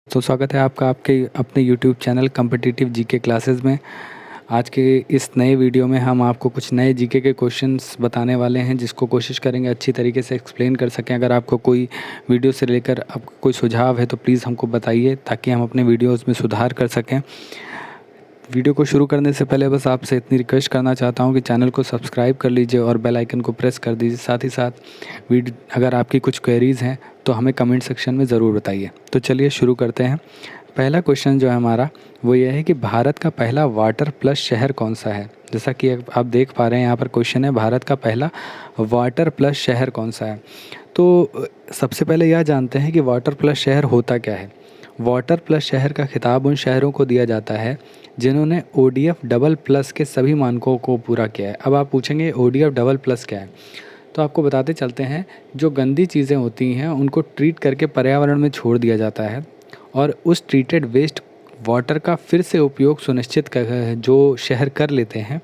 तो स्वागत है आपका आपके अपने YouTube channel competitive GK classes में। आज के इस नए वीडियो में हम आपको कुछ नए जीके के क्वेश्चंस बताने वाले हैं, जिसको कोशिश करेंगे अच्छी तरीके से एक्सप्लेन कर सकें। अगर आपको कोई वीडियो से लेकर आपको कोई सुझाव है तो प्लीज़ हमको बताइए, ताकि हम अपने वीडियोज़ में सुधार कर सकें। वीडियो को शुरू करने से पहले बस आपसे इतनी रिक्वेस्ट करना चाहता हूं कि चैनल को सब्सक्राइब कर लीजिए और बेल आइकन को प्रेस कर दीजिए। साथ ही साथ अगर आपकी कुछ क्वेरीज़ हैं तो हमें कमेंट सेक्शन में ज़रूर बताइए। तो चलिए शुरू करते हैं। पहला क्वेश्चन जो है हमारा वो ये है कि भारत का पहला वाटर प्लस शहर कौन सा है। जैसा कि आप देख पा रहे हैं, यहाँ पर क्वेश्चन है भारत का पहला वाटर प्लस शहर कौन सा है। तो सबसे पहले यह जानते हैं कि वाटर प्लस शहर होता क्या है। वाटर प्लस शहर का खिताब उन शहरों को दिया जाता है जिन्होंने ODF डबल प्लस के सभी मानकों को पूरा किया है। अब आप पूछेंगे ODF डबल प्लस क्या है, तो आपको बताते चलते हैं, जो गंदी चीज़ें होती हैं उनको ट्रीट करके पर्यावरण में छोड़ दिया जाता है, और उस ट्रीटेड वेस्ट वाटर का फिर से उपयोग सुनिश्चित कर जो शहर कर लेते हैं,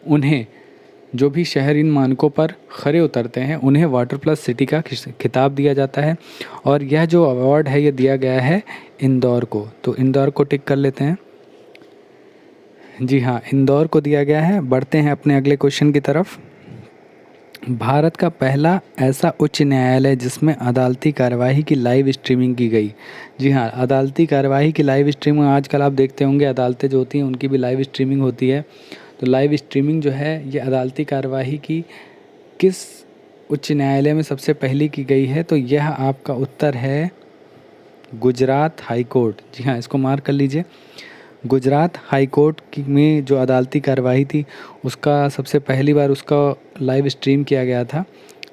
उन्हें जो भी शहर इन मानकों पर खरे उतरते हैं उन्हें वाटर प्लस सिटी का खिताब दिया जाता है। और यह जो अवार्ड है ये दिया गया है इंदौर को। तो इंदौर को टिक कर लेते हैं। जी हाँ, इंदौर को दिया गया है। बढ़ते हैं अपने अगले क्वेश्चन की तरफ। भारत का पहला ऐसा उच्च न्यायालय जिसमें अदालती कार्यवाही की लाइव स्ट्रीमिंग की गई। जी हाँ, अदालती कार्यवाही की लाइव स्ट्रीमिंग आजकल आप देखते होंगे, अदालतें जो होती हैं उनकी भी लाइव स्ट्रीमिंग होती है। तो लाइव स्ट्रीमिंग जो है ये अदालती कार्यवाही की किस उच्च न्यायालय में सबसे पहली की गई है, तो यह आपका उत्तर है गुजरात हाई कोर्ट। जी हाँ, इसको मार्क कर लीजिए। गुजरात हाई कोर्ट में जो अदालती कार्यवाही थी उसका सबसे पहली बार उसका लाइव स्ट्रीम किया गया था।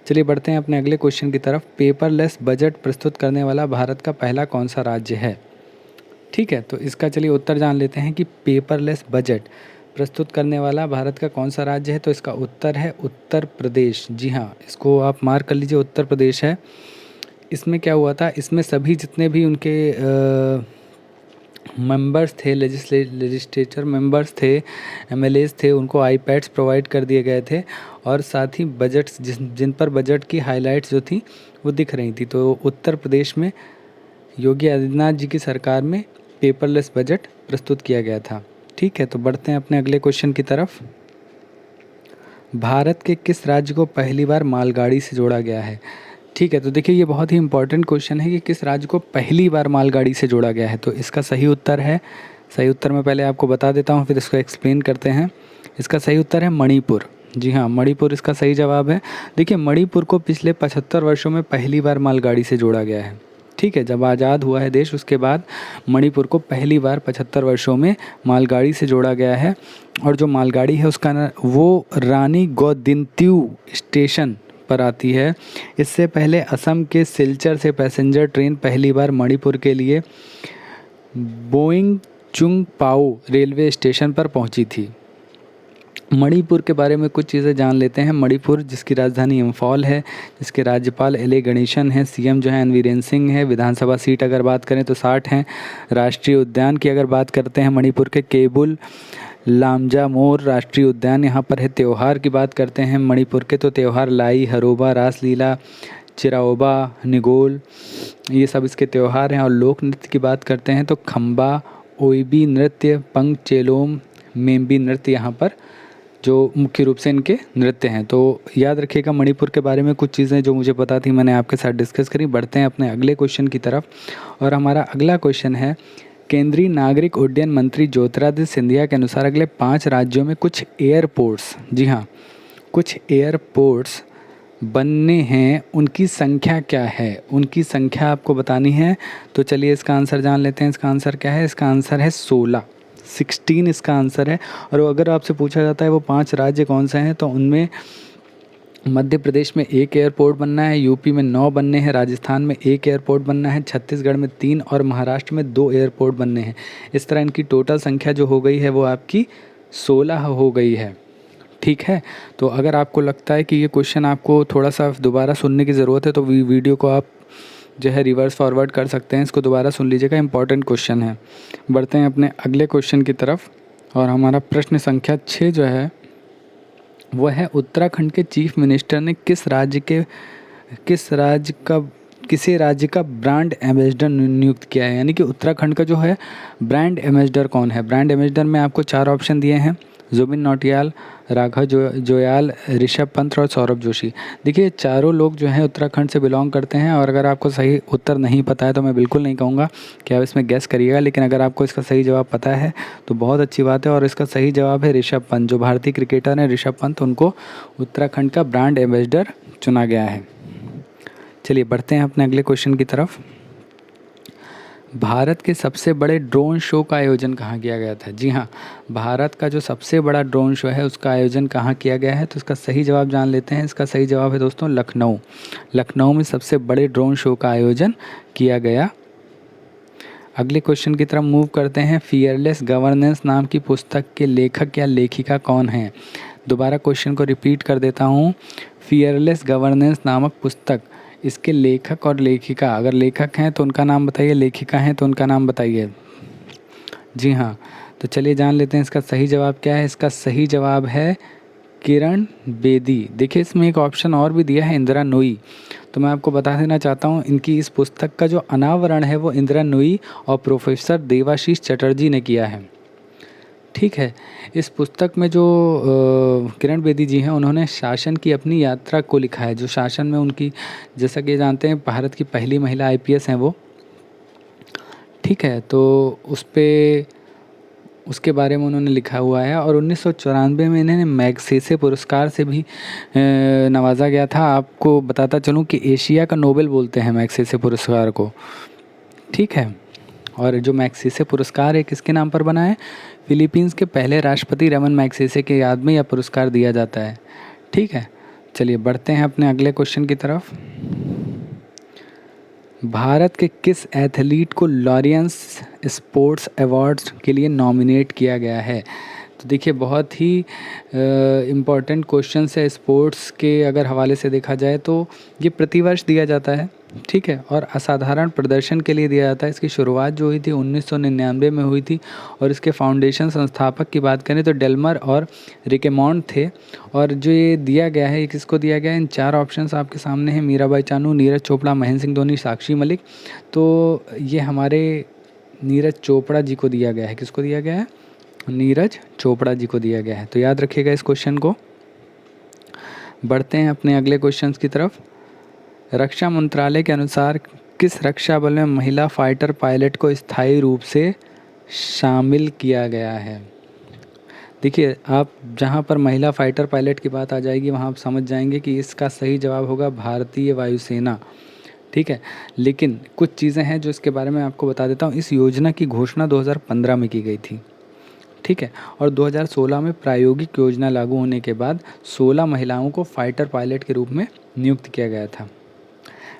चलिए बढ़ते हैं अपने अगले क्वेश्चन की तरफ। पेपरलेस बजट प्रस्तुत करने वाला भारत का पहला कौन सा राज्य है। ठीक है, तो इसका चलिए उत्तर जान लेते हैं कि पेपरलेस बजट प्रस्तुत करने वाला भारत का कौन सा राज्य है। तो इसका उत्तर है उत्तर प्रदेश। जी हाँ, इसको आप मार्क कर लीजिए, उत्तर प्रदेश है। इसमें क्या हुआ था, इसमें सभी जितने भी उनके मेंबर्स थे, लेजिस्लेचर मेंबर्स थे, MLAs थे, उनको iPads प्रोवाइड कर दिए गए थे, और साथ ही बजट्स जिन पर बजट की हाइलाइट्स जो थी वो दिख रही थी। तो उत्तर प्रदेश में योगी आदित्यनाथ जी की सरकार में पेपरलेस बजट प्रस्तुत किया गया था। ठीक है, तो बढ़ते हैं अपने अगले क्वेश्चन की तरफ। भारत के किस राज्य को पहली बार मालगाड़ी से जोड़ा गया है। ठीक है, तो देखिए ये बहुत ही इंपॉर्टेंट क्वेश्चन है कि किस राज्य को पहली बार मालगाड़ी से जोड़ा गया है। तो इसका सही उत्तर है, सही उत्तर मैं पहले आपको बता देता हूँ, फिर इसको एक्सप्लेन करते हैं। इसका सही उत्तर है मणिपुर। जी हाँ, मणिपुर इसका सही जवाब है। देखिए, मणिपुर को पिछले 75 वर्षों में पहली बार मालगाड़ी से जोड़ा गया है। ठीक है, जब आज़ाद हुआ है देश उसके बाद मणिपुर को पहली बार 75 वर्षों में मालगाड़ी से जोड़ा गया है। और जो मालगाड़ी है उसका वो रानी गौदिन्त्यू स्टेशन पर आती है। इससे पहले असम के सिलचर से पैसेंजर ट्रेन पहली बार मणिपुर के लिए बोइंग चुंग पाओ रेलवे स्टेशन पर पहुंची थी। मणिपुर के बारे में कुछ चीज़ें जान लेते हैं। मणिपुर जिसकी राजधानी इम्फॉल है, जिसके राज्यपाल LA गणेशन हैं, CM जो है एन वीरेन सिंह है, विधानसभा सीट अगर बात करें तो 60 हैं। राष्ट्रीय उद्यान की अगर बात करते हैं मणिपुर के केबुल लामजा मोर राष्ट्रीय उद्यान यहाँ पर है। त्यौहार की बात करते हैं मणिपुर के, तो त्यौहार लाई, हरोबा, रासलीला, चिराओबा, निगोल, ये सब इसके त्यौहार हैं। और लोक नृत्य की बात करते हैं तो खम्बा, ओइबी नृत्य, पंग चेलोम, मेम्बी नृत्य यहाँ पर जो मुख्य रूप से इनके नृत्य हैं। तो याद रखिएगा, मणिपुर के बारे में कुछ चीज़ें जो मुझे पता थी मैंने आपके साथ डिस्कस करी। बढ़ते हैं अपने अगले क्वेश्चन की तरफ, और हमारा अगला क्वेश्चन है, केंद्रीय नागरिक उड्डयन मंत्री ज्योतिरादित्य सिंधिया के अनुसार अगले 5 राज्यों में कुछ एयरपोर्ट्स, जी हाँ, कुछ एयरपोर्ट्स बनने हैं, उनकी संख्या क्या है, उनकी संख्या आपको बतानी है। तो चलिए इसका आंसर जान लेते हैं। इसका आंसर क्या है, इसका आंसर है 16 इसका आंसर है। और अगर आपसे पूछा जाता है वो 5 राज्य कौन से हैं, तो उनमें मध्य प्रदेश में 1 एयरपोर्ट बनना है, यूपी में 9 बनने हैं, राजस्थान में 1 एयरपोर्ट बनना है, छत्तीसगढ़ में 3 और महाराष्ट्र में 2 एयरपोर्ट बनने हैं। इस तरह इनकी टोटल संख्या जो हो गई है वो आपकी 16 हो गई है। ठीक है, तो अगर आपको लगता है कि ये क्वेश्चन आपको थोड़ा सा दोबारा सुनने की ज़रूरत है तो वीडियो को आप जो है रिवर्स फॉरवर्ड कर सकते हैं, इसको दोबारा सुन लीजिएगा, इंपॉर्टेंट क्वेश्चन है। बढ़ते हैं अपने अगले क्वेश्चन की तरफ, और हमारा प्रश्न संख्या 6 जो है वह है, उत्तराखंड के चीफ मिनिस्टर ने किस राज्य का किसी राज्य का ब्रांड एम्बेसडर नियुक्त किया है, यानी कि उत्तराखंड का जो है ब्रांड एम्बेसडर कौन है। ब्रांड एम्बेसडर में आपको 4 ऑप्शन दिए हैं, जुबिन नौटियाल, राघव जोयाल, ऋषभ पंत और सौरभ जोशी। देखिए चारों लोग जो हैं उत्तराखंड से बिलोंग करते हैं, और अगर आपको सही उत्तर नहीं पता है तो मैं बिल्कुल नहीं कहूँगा कि आप इसमें गेस करिएगा, लेकिन अगर आपको इसका सही जवाब पता है तो बहुत अच्छी बात है। और इसका सही जवाब है ऋषभ पंत। जो भारतीय क्रिकेटर हैं ऋषभ पंत, उनको उत्तराखंड का ब्रांड एम्बेसडर चुना गया है। चलिए बढ़ते हैं अपने अगले क्वेश्चन की तरफ। भारत के सबसे बड़े ड्रोन शो का आयोजन कहाँ किया गया था। जी हाँ, भारत का जो सबसे बड़ा ड्रोन शो है उसका आयोजन कहाँ किया गया है, तो इसका सही जवाब जान लेते हैं। इसका सही जवाब है दोस्तों लखनऊ। लखनऊ में सबसे बड़े ड्रोन शो का आयोजन किया गया। अगले क्वेश्चन की तरफ मूव करते हैं। फियरलेस गवर्नेंस नाम की पुस्तक के लेखक या लेखिका कौन है। दोबारा क्वेश्चन को रिपीट कर देता हूँ। फियरलेस गवर्नेंस नामक पुस्तक, इसके लेखक और लेखिका, अगर लेखक हैं तो उनका नाम बताइए, लेखिका हैं तो उनका नाम बताइए। जी हाँ, तो चलिए जान लेते हैं इसका सही जवाब क्या है। इसका सही जवाब है किरण बेदी। देखिए इसमें एक ऑप्शन और भी दिया है, इंदिरा नूई। तो मैं आपको बता देना चाहता हूँ, इनकी इस पुस्तक का जो अनावरण है वो इंदिरा नूई और प्रोफेसर देवाशीष चटर्जी ने किया है। ठीक है, इस पुस्तक में जो किरण बेदी जी हैं उन्होंने शासन की अपनी यात्रा को लिखा है। जो शासन में उनकी, जैसा कि जानते हैं भारत की पहली महिला IPS हैं वो। ठीक है, तो उसके बारे में उन्होंने लिखा हुआ है। और 1994 में इन्हें मैग्सेसे पुरस्कार से भी नवाजा गया था। आपको बताता चलूँ कि एशिया का नोबेल बोलते हैं मैग्सेसे पुरस्कार को। ठीक है, और जो मैग्सेसे पुरस्कार है किसके नाम पर बना है, फिलीपींस के पहले राष्ट्रपति रमन मैग्सेसे के याद में यह पुरस्कार दिया जाता है। ठीक है, चलिए बढ़ते हैं अपने अगले क्वेश्चन की तरफ। भारत के किस एथलीट को लॉरियंस स्पोर्ट्स अवार्ड्स के लिए नॉमिनेट किया गया है। तो देखिए बहुत ही इम्पॉर्टेंट क्वेश्चन है स्पोर्ट्स के अगर हवाले से देखा जाए तो ये प्रतिवर्ष दिया जाता है। ठीक है, और असाधारण प्रदर्शन के लिए दिया जाता है। इसकी शुरुआत जो हुई थी 1999 में हुई थी, और इसके फाउंडेशन संस्थापक की बात करें तो डेल्मर और रिकेमॉन्ड थे। और जो ये दिया गया है, ये किसको दिया गया है, इन 4 ऑप्शंस आपके सामने हैं, मीराबाई चानू, नीरज चोपड़ा, महेंद्र सिंह धोनी, साक्षी मलिक। तो ये हमारे नीरज चोपड़ा जी को दिया गया है। किसको दिया गया है, नीरज चोपड़ा जी को दिया गया है। तो याद रखिएगा इस क्वेश्चन को। बढ़ते हैं अपने अगले क्वेश्चन की तरफ। रक्षा मंत्रालय के अनुसार किस रक्षा बल में महिला फाइटर पायलट को स्थायी रूप से शामिल किया गया है। देखिए आप जहाँ पर महिला फाइटर पायलट की बात आ जाएगी वहाँ आप समझ जाएंगे कि इसका सही जवाब होगा भारतीय वायुसेना। ठीक है, लेकिन कुछ चीज़ें हैं जो इसके बारे में आपको बता देता हूँ। इस योजना की घोषणा 2015 में की गई थी। ठीक है, और 2016 में प्रायोगिक योजना लागू होने के बाद 16 महिलाओं को फाइटर पायलट के रूप में नियुक्त किया गया था।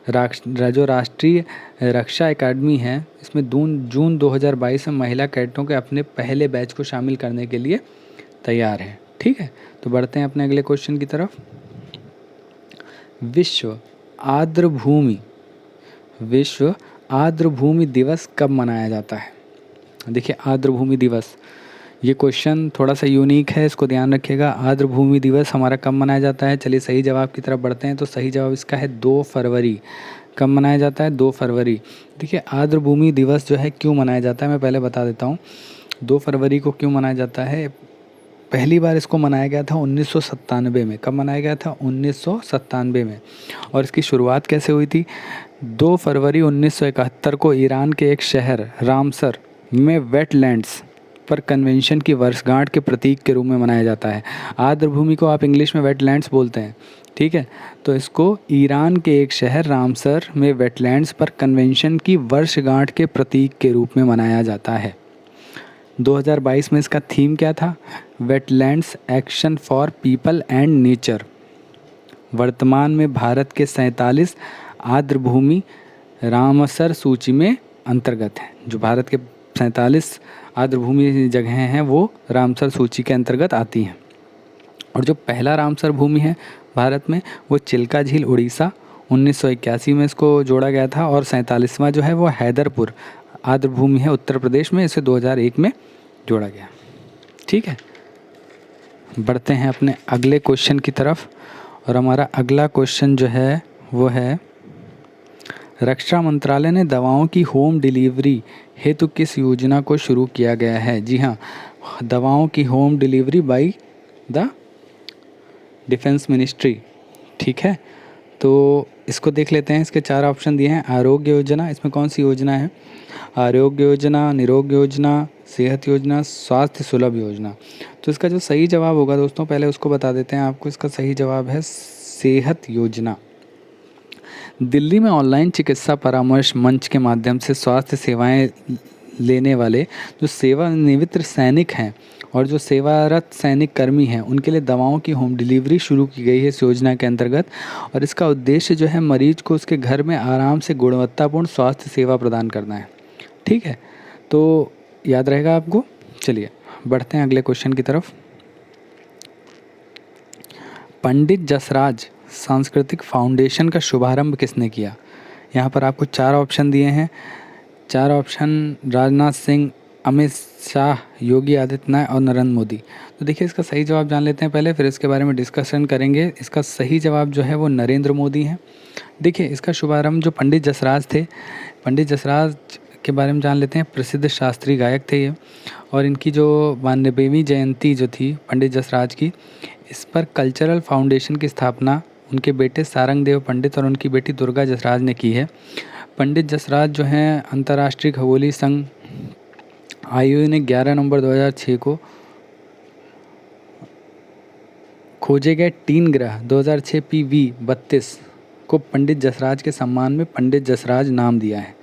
जो राष्ट्रीय रक्षा एकेडमी है, इसमें जून 2022 में महिला कैडेटों के अपने पहले बैच को शामिल करने के लिए तैयार है। ठीक है, तो बढ़ते हैं अपने अगले क्वेश्चन की तरफ। विश्व आर्द्रभूमि दिवस कब मनाया जाता है। देखिए आर्द्रभूमि दिवस, ये क्वेश्चन थोड़ा सा यूनिक है, इसको ध्यान रखिएगा। आर्द्रभूमि दिवस हमारा कब मनाया जाता है। चलिए सही जवाब की तरफ बढ़ते हैं। तो सही जवाब इसका है 2 फरवरी। कब मनाया जाता है, 2 फरवरी। देखिए आर्द्रभूमि दिवस जो है क्यों मनाया जाता है, मैं पहले बता देता हूँ। 2 फरवरी को क्यों मनाया जाता है। पहली बार इसको मनाया गया था 1997 में। कब मनाया गया था, 1997 में। और इसकी शुरुआत कैसे हुई थी, 2 फरवरी 1971 को ईरान के एक शहर रामसर में वेटलैंड्स पर कन्वेंशन की वर्षगांठ के प्रतीक के रूप में मनाया जाता है। आर्द्रभूमि को आप इंग्लिश में वेटलैंड्स बोलते हैं। ठीक है, तो इसको ईरान के एक शहर रामसर में वेटलैंड्स पर कन्वेंशन की वर्षगांठ के प्रतीक के रूप में मनाया जाता है। 2022 में इसका थीम क्या था, wetlands action for people and nature. वर्तमान में भारत के 47 आर्द्रभूमि रामसर सूची में अंतर्गत हैं। जो भारत के 47 आर्द्रभूमि जगहें हैं वो रामसर सूची के अंतर्गत आती हैं। और जो पहला रामसर भूमि है भारत में वो चिल्का झील उड़ीसा, 1981 में इसको जोड़ा गया था। और 47वां जो है वो हैदरपुर आर्द्रभूमि है उत्तर प्रदेश में, इसे 2001 में जोड़ा गया। ठीक है, बढ़ते हैं अपने अगले क्वेश्चन की तरफ। और हमारा अगला क्वेश्चन जो है वो है रक्षा मंत्रालय ने दवाओं की होम डिलीवरी हेतु किस योजना को शुरू किया गया है? जी हाँ, दवाओं की home delivery by the defence ministry. ठीक है, तो इसको देख लेते हैं। इसके 4 ऑप्शन दिए हैं। आरोग्य योजना, इसमें कौन सी योजना है? आरोग्य योजना, निरोग योजना, सेहत योजना, स्वास्थ्य सुलभ योजना। तो इसका जो सही जवाब होगा दोस्तों, पहले उसको बता देते हैं आपको। इसका सही जवाब है सेहत योजना। दिल्ली में ऑनलाइन चिकित्सा परामर्श मंच के माध्यम से स्वास्थ्य सेवाएं लेने वाले जो सेवानिवृत्त सैनिक हैं और जो सेवारत सैनिक कर्मी हैं, उनके लिए दवाओं की होम डिलीवरी शुरू की गई है इस योजना के अंतर्गत। और इसका उद्देश्य जो है मरीज को उसके घर में आराम से गुणवत्तापूर्ण स्वास्थ्य सेवा प्रदान करना है। ठीक है, तो याद रहेगा आपको। चलिए बढ़ते हैं अगले क्वेश्चन की तरफ। पंडित जसराज सांस्कृतिक फाउंडेशन का शुभारंभ किसने किया? यहाँ पर आपको 4 ऑप्शन दिए हैं। 4 ऑप्शन राजनाथ सिंह, अमित शाह, योगी आदित्यनाथ और नरेंद्र मोदी। तो देखिए इसका सही जवाब जान लेते हैं पहले, फिर इसके बारे में डिस्कशन करेंगे। इसका सही जवाब जो है वो नरेंद्र मोदी है। देखिए इसका शुभारंभ जो पंडित जसराज थे, पंडित जसराज के बारे में जान लेते हैं। प्रसिद्ध शास्त्रीय गायक थे ये, और इनकी जो 92वीं जयंती जो थी पंडित जसराज की, इस पर कल्चरल फाउंडेशन की स्थापना उनके बेटे सारंगदेव पंडित और उनकी बेटी दुर्गा जसराज ने की है। पंडित जसराज जो हैं अंतर्राष्ट्रीय खगोलीय संघ आईओ ने 11 नवंबर 2006 को खोजे गए 3 ग्रह 2006 PV32 को पंडित जसराज के सम्मान में पंडित जसराज नाम दिया है।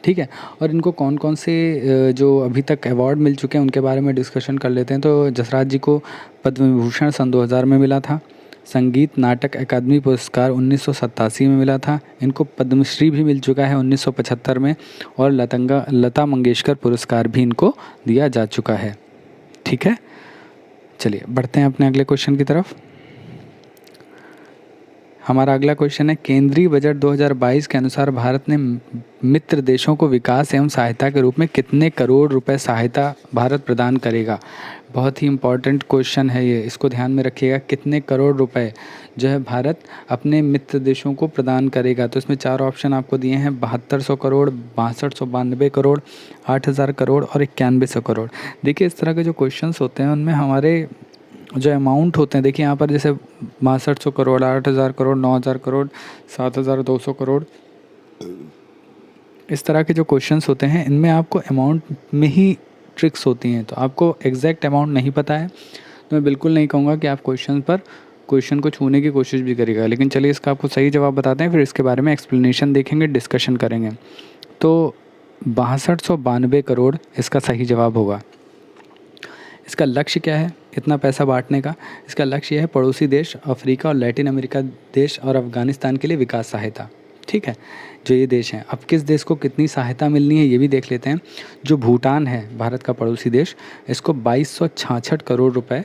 ठीक है, और इनको कौन कौन से जो अभी तक अवार्ड मिल चुके हैं उनके बारे में डिस्कशन कर लेते हैं। तो जसराज जी को पद्म विभूषण सन 2000 में मिला था। संगीत नाटक अकादमी पुरस्कार 1987 में मिला था। इनको पद्मश्री भी मिल चुका है 1975 में, और लता मंगेशकर पुरस्कार भी इनको दिया जा चुका है। ठीक है, चलिए बढ़ते हैं अपने अगले क्वेश्चन की तरफ। हमारा अगला क्वेश्चन है, केंद्रीय बजट 2022 के अनुसार भारत ने मित्र देशों को विकास एवं सहायता के रूप में कितने करोड़ रुपए सहायता भारत प्रदान करेगा? बहुत ही इम्पॉर्टेंट क्वेश्चन है ये, इसको ध्यान में रखिएगा। कितने करोड़ रुपए जो है भारत अपने मित्र देशों को प्रदान करेगा? तो इसमें 4 ऑप्शन आपको दिए हैं। 7200 करोड़, 6292 करोड़, 8000 करोड़ और 9100 करोड़। देखिए इस तरह के जो क्वेश्चंस होते हैं उनमें हमारे जो अमाउंट होते हैं, देखिए यहाँ पर जैसे 6200 करोड़, 8000 करोड़, 9000 करोड़, 7200 करोड़, इस तरह के जो क्वेश्चंस होते हैं इनमें आपको अमाउंट में ही ट्रिक्स होती हैं। तो आपको एग्जैक्ट अमाउंट नहीं पता है तो मैं बिल्कुल नहीं कहूँगा कि आप क्वेश्चन को छूने की कोशिश भी करिएगा। लेकिन चलिए इसका आपको सही जवाब बताते हैं, फिर इसके बारे में एक्सप्लेनेशन देखेंगे, डिस्कशन करेंगे। तो 6292 करोड़ इसका सही जवाब होगा। इसका लक्ष्य क्या है इतना पैसा बांटने का? इसका लक्ष्य है पड़ोसी देश अफ्रीका और लैटिन अमेरिका देश और अफ़गानिस्तान के लिए विकास सहायता। ठीक है, जो ये देश हैं, अब किस देश को कितनी सहायता मिलनी है ये भी देख लेते हैं। जो भूटान है भारत का पड़ोसी देश, इसको 2266 करोड़ रुपए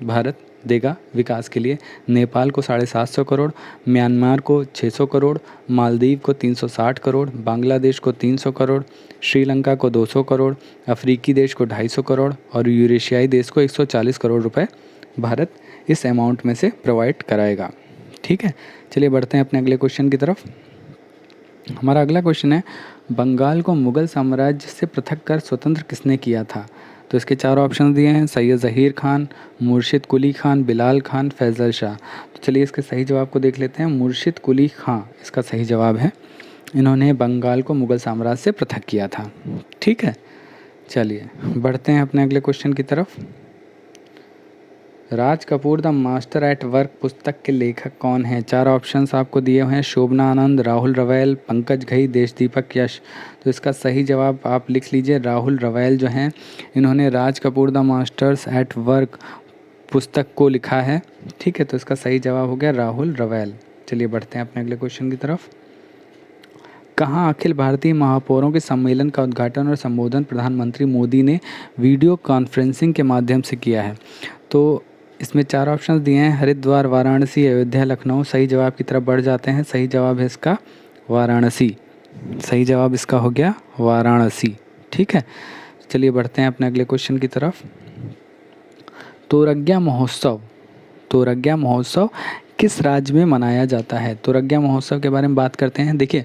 भारत देगा विकास के लिए। नेपाल को 750 करोड़, म्यांमार को 600 करोड़, मालदीव को 360 करोड़, बांग्लादेश को 300 करोड़, श्रीलंका को 200 करोड़, अफ्रीकी देश को 250 करोड़ और यूरेशियाई देश को 140 करोड़ रुपए भारत इस अमाउंट में से प्रोवाइड कराएगा। ठीक है, चलिए बढ़ते हैं अपने अगले क्वेश्चन की तरफ। हमारा अगला क्वेश्चन है, बंगाल को मुग़ल साम्राज्य से पृथक कर स्वतंत्र किसने किया था? तो इसके 4 ऑप्शन दिए हैं। सैयद ज़हीर खान, मुर्शिद कुली खान, बिलाल खान, फैज़ल शाह। तो चलिए इसके सही जवाब को देख लेते हैं। मुर्शिद कुली खान इसका सही जवाब है। इन्होंने बंगाल को मुग़ल साम्राज्य से पृथक किया था। ठीक है, चलिए बढ़ते हैं अपने अगले क्वेश्चन की तरफ। Raj Kapoor the master at work पुस्तक के लेखक कौन हैं? 4 ऑप्शंस आपको दिए हुए हैं। शोभना आनंद, राहुल रवैल, पंकज घई, देशदीपक यश। तो इसका सही जवाब आप लिख लीजिए, राहुल रवैल जो हैं इन्होंने Raj Kapoor the masters at work पुस्तक को लिखा है। ठीक है, तो इसका सही जवाब हो गया राहुल रवैल। चलिए बढ़ते हैं अपने अगले क्वेश्चन की तरफ। कहाँ अखिल भारतीय महापौरों के सम्मेलन का उद्घाटन और संबोधन प्रधानमंत्री मोदी ने वीडियो कॉन्फ्रेंसिंग के माध्यम से किया है? तो इसमें 4 ऑप्शन दिए हैं। हरिद्वार, वाराणसी, अयोध्या, लखनऊ। सही जवाब की तरफ बढ़ जाते हैं। सही जवाब है इसका वाराणसी। सही जवाब इसका हो गया वाराणसी। ठीक है, चलिए बढ़ते हैं अपने अगले क्वेश्चन की तरफ। तोरग्या महोत्सव किस राज्य में मनाया जाता है? तोरग्या महोत्सव के बारे में बात करते हैं। देखिए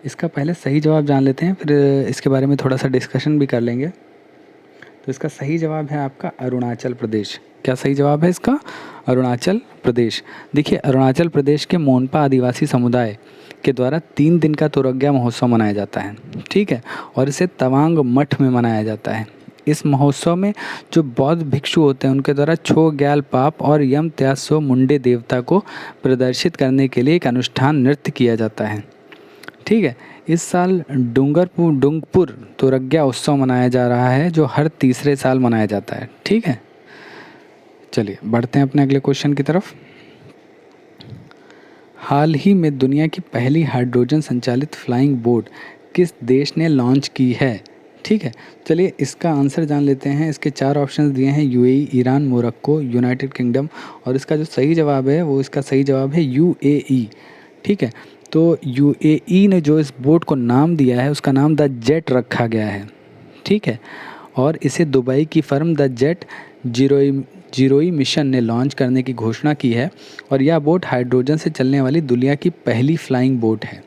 इसका पहले सही जवाब जान लेते हैं, फिर इसके बारे में थोड़ा सा डिस्कशन भी कर लेंगे। तो इसका सही जवाब है आपका अरुणाचल प्रदेश। क्या सही जवाब है इसका? अरुणाचल प्रदेश। देखिए, अरुणाचल प्रदेश के मोनपा आदिवासी समुदाय के द्वारा 3 दिन का तुरग्या महोत्सव मनाया जाता है, ठीक है, और इसे तवांग मठ में मनाया जाता है। इस महोत्सव में जो बौद्ध भिक्षु होते हैं उनके द्वारा छो ग्याल पाप और यम त्यासो मुंडे देवता को प्रदर्शित करने के लिए एक अनुष्ठान नृत्य किया जाता है, ठीक है। इस साल डुंगपुर तुरग्या उत्सव मनाया जा रहा है, जो हर तीसरे साल मनाया जाता है, ठीक है। चलिए बढ़ते हैं अपने अगले क्वेश्चन की तरफ। हाल ही में दुनिया की पहली हाइड्रोजन संचालित फ्लाइंग बोट किस देश ने लॉन्च की है? ठीक है, चलिए इसका आंसर जान लेते हैं। इसके 4 ऑप्शंस दिए हैं, UAE, Iran, Morocco, United kingdom, और इसका जो सही जवाब है वो इसका सही जवाब है यूएई, ठीक है। तो यूएई ने जो इस बोट को नाम दिया है उसका नाम द जेट रखा गया है, ठीक है, और इसे दुबई की फर्म द जेट जीरोई मिशन ने लॉन्च करने की घोषणा की है, और यह बोट हाइड्रोजन से चलने वाली दुनिया की पहली फ्लाइंग बोट है,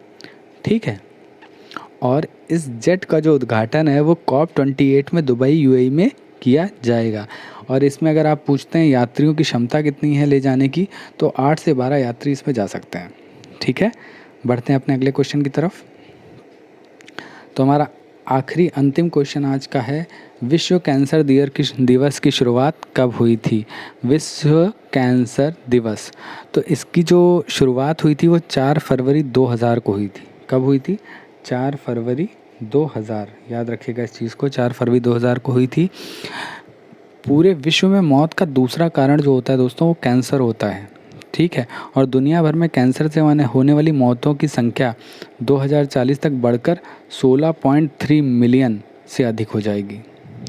ठीक है। और इस जेट का जो उद्घाटन है वो COP28 में दुबई यूएई में किया जाएगा। और इसमें अगर आप पूछते हैं यात्रियों की क्षमता कितनी है ले जाने की, तो 8 से 12 यात्री इसमें जा सकते हैं, ठीक है। बढ़ते हैं अपने अगले क्वेश्चन की तरफ। तो हमारा आखिरी अंतिम क्वेश्चन आज का है, विश्व कैंसर दिवस की शुरुआत कब हुई थी? विश्व कैंसर दिवस, तो इसकी जो शुरुआत हुई थी वो 4 फरवरी 2000 को हुई थी। कब हुई थी? 4 फरवरी 2000, याद रखिएगा इस चीज़ को, 4 फरवरी 2000 को हुई थी। पूरे विश्व में मौत का दूसरा कारण जो होता है दोस्तों वो कैंसर होता है, ठीक है, और दुनिया भर में कैंसर से होने वाली मौतों की संख्या 2040 तक बढ़कर 16.3 मिलियन से अधिक हो जाएगी,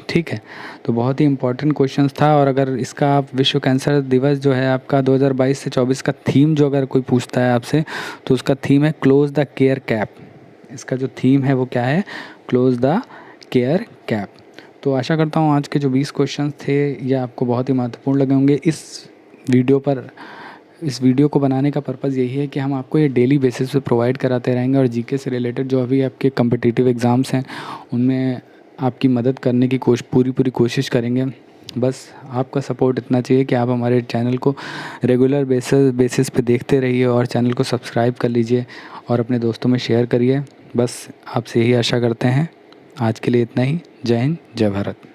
ठीक है। तो बहुत ही इम्पोर्टेंट क्वेश्चन था। और अगर इसका आप विश्व कैंसर दिवस जो है आपका 2022 से 24 का थीम जो अगर कोई पूछता है आपसे, तो उसका थीम है क्लोज द केयर कैप। इसका जो थीम है वो क्या है? Close the care cap. तो आशा करता हूँ आज के जो 20 क्वेश्चन थे ये आपको बहुत ही महत्वपूर्ण लगे होंगे। इस वीडियो को बनाने का पर्पज़ यही है कि हम आपको ये डेली बेसिस पे प्रोवाइड कराते रहेंगे, और जीके से रिलेटेड जो अभी आपके कम्पिटिटिव एग्ज़ाम्स हैं उनमें आपकी मदद करने की पूरी कोशिश करेंगे। बस आपका सपोर्ट इतना चाहिए कि आप हमारे चैनल को रेगुलर बेसिस पे देखते रहिए, और चैनल को सब्सक्राइब कर लीजिए और अपने दोस्तों में शेयर करिए। बस आपसे यही आशा करते हैं। आज के लिए इतना ही। जय हिंद, जय भारत।